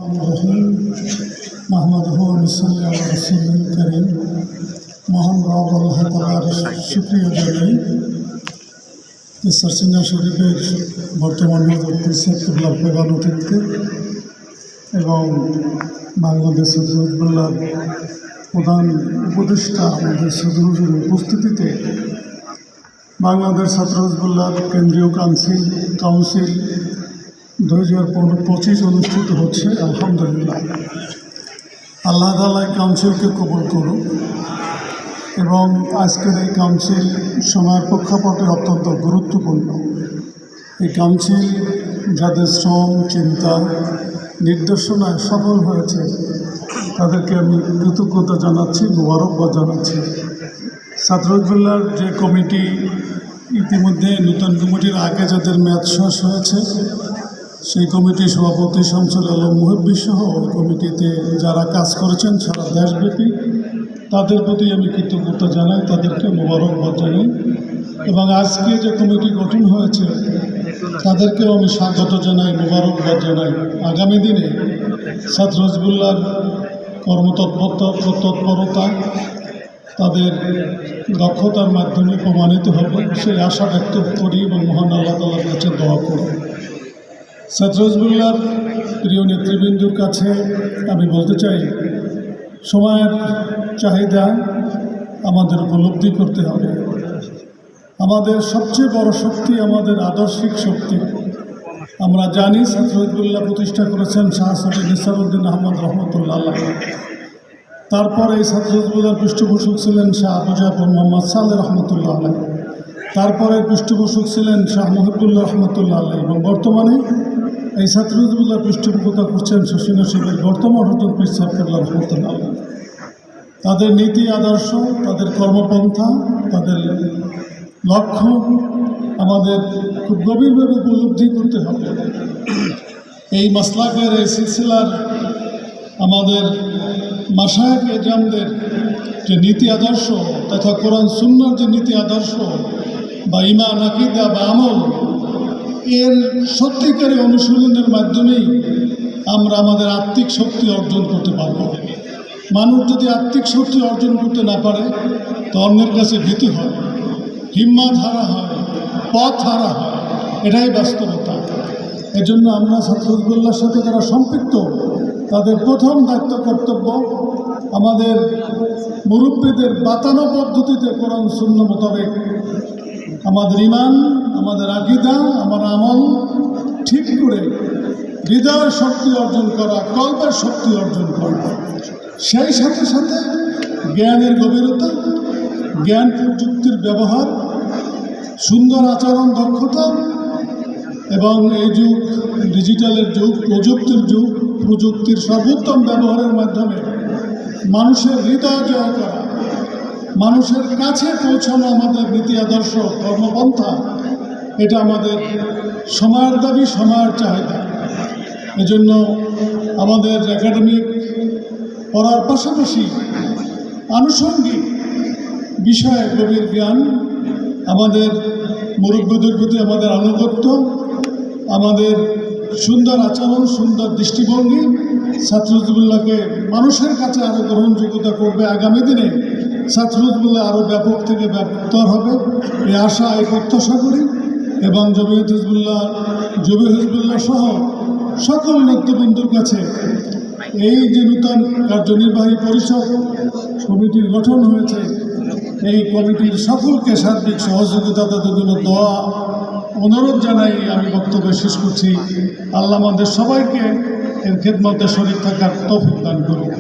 মহান রব আল্লাহ তাআলার শুকরিয়া জানাই যে সারসিনা শরীফের বর্তমান হযরত কিবলা প্রধান অতিথি এবং বাংলাদেশ সদরুল্লাহর প্রধান উপদেষ্টা আমাদের সদরুলের উপস্থিতিতে বাংলাদেশ ছাত্র হিজবুল্লাহর কেন্দ্রীয় কাউন্সিল 2025 অনুষ্ঠিত হচ্ছে। আলহামদুলিল্লাহ, আল্লাহ তাআলা এই কাউন্সিলকে কবুল করুন এবং আজকের এই কাউন্সিল সময়ের প্রেক্ষাপটে অত্যন্ত গুরুত্বপূর্ণ। এই কাউন্সিল যাদের শ্রম, চিন্তা, নির্দেশনায় সফল হয়েছে তাদেরকে আমি কৃতজ্ঞতা জানাচ্ছি, মোবারকবাদ জানাচ্ছি। ছাত্র হিজবুল্লাহর যে কমিটি ইতিমধ্যে নতুন কমিটির আগে যাদের মেয়াদ শেষ হয়েছে, সেই কমিটির সভাপতি শামসুল আলম মুহিব্বি সহ ওই কমিটিতে যারা কাজ করেছেন সারা দেশব্যাপী, তাদের প্রতি আমি কৃতজ্ঞতা জানাই, তাদেরকে মোবারকবাদ জানাই। এবং আজকে যে কমিটি গঠন হয়েছে তাদেরকেও আমি স্বাগত জানাই, মোবারকবাদ জানাই। আগামী দিনে ছাত্র হিজবুল্লাহর কর্মতৎপরতা তাদের দক্ষতার মাধ্যমে প্রমাণিত হবে, সেই আশা ব্যক্ত করি এবং মহান আল্লাহ তাআলার কাছে দোয়া করি। ছাত্র হিজবুল্লাহর প্রিয় নেতৃবৃন্দুর কাছে আমি বলতে চাই, সময়ের চাহিদা আমাদের উপলব্ধি করতে হবে। আমাদের সবচেয়ে বড় শক্তি আমাদের আদর্শিক শক্তি। আমরা জানি ছাত্র হিজবুল্লাহ প্রতিষ্ঠা করেছেন শাহ সৈয়দ নিসারউদ্দিন আহমদ রহমতুল্লাহ আলাইহ। তারপরে এই ছাত্র হিজবুল্লাহর পৃষ্ঠপোষক ছিলেন শাহ আবু জাফর মোহাম্মদ সালেহ রহমতুল্লাহ আলাইহ। তারপরে পৃষ্ঠপোষক ছিলেন শাহ মুহিবুল্লাহ রহমতুল্লাহ আলাইহ এবং বর্তমানে এই ছাত্র হিজবুল্লাহর পৃষ্ঠপোষকতা করছেন শশীনা শিবের বর্তমান হজরত পীর সাহেব কেবলা রহমতুল্লাহ আলাইহ। তাদের নীতি আদর্শ, তাদের কর্মপন্থা, তাদের লক্ষ্য আমাদের খুব গভীরভাবে উপলব্ধি করতে হবে। এই মাসলাকের, এই সিলসিলার আমাদের মাশায়েখ এজামদের যে নীতি আদর্শ তথা কোরআন সুন্নাহর যে নীতি আদর্শ বা ঈমান, আকীদা বা আমল, এর সত্যিকারী অনুশীলনের মাধ্যমেই আমরা আমাদের আত্মিক শক্তি অর্জন করতে পারব। মানুষ যদি আত্মিক শক্তি অর্জন করতে না পারে তো অন্যের কাছে ভীতি হয়, হিম্মত হারা হয়, পথ হারা হয়, এটাই বাস্তবতা। এজন্য আমরা ছাত্র হিজবুল্লাহর সাথে যারা সম্পৃক্ত তাদের প্রথম দায়িত্ব কর্তব্য আমাদের মুরব্বীদের বাতানো পদ্ধতিতে কোরআন সুন্নাহ মোতাবেক আমাদের ঈমান, আমাদের আকীদা, আমার আমল ঠিক করে হৃদয়ের শক্তি অর্জন করা, কল্পের শক্তি অর্জন করা। সেই সাথে সাথে জ্ঞানের গভীরতা, জ্ঞান প্রযুক্তির ব্যবহার, সুন্দর আচরণ, দক্ষতা এবং এই যুগ ডিজিটালের যুগ, প্রযুক্তির যুগ, প্রযুক্তির সর্বোত্তম ব্যবহারের মাধ্যমে মানুষের হৃদয় জয় করা, মানুষের কাছে পৌঁছানো আমাদের নীতি আদর্শ, কর্মপন্থা, এটা আমাদের সময়ের দাবি, সময়ের চাহিদা। এজন্য আমাদের একাডেমিক পড়ার পাশাপাশি আনুষঙ্গিক বিষয়ে গভীর জ্ঞান, আমাদের মুরব্বীদের প্রতি আমাদের আনুগত্য, আমাদের সুন্দর আচরণ, সুন্দর দৃষ্টিভঙ্গি ছাত্র হিজবুল্লাহকে মানুষের কাছে আরও গ্রহণযোগ্যতা করবে। আগামী দিনে ছাত্র হিজবুল্লাহ আরও ব্যাপক থেকে ব্যাপকতর হবে, এই আশা, এই প্রত্যাশা করি। এবং জমিয়ত হিজবুল্লাহ, জবি হিজবুল্লাহ সহ সকল নেতৃবৃন্দুর কাছে এই যে নূতন কার্যনির্বাহী পরিষদ কমিটির গঠন হয়েছে, এই কমিটির সকলকে সার্বিক সহযোগিতা তাদের জন্য দোয়া, অনুরোধ জানাই আমি বক্তব্য শেষ করছি। আল্লাহ আমাদের সবাইকে এর খেদমতে শরীক থাকার তৌফিক দান করুন।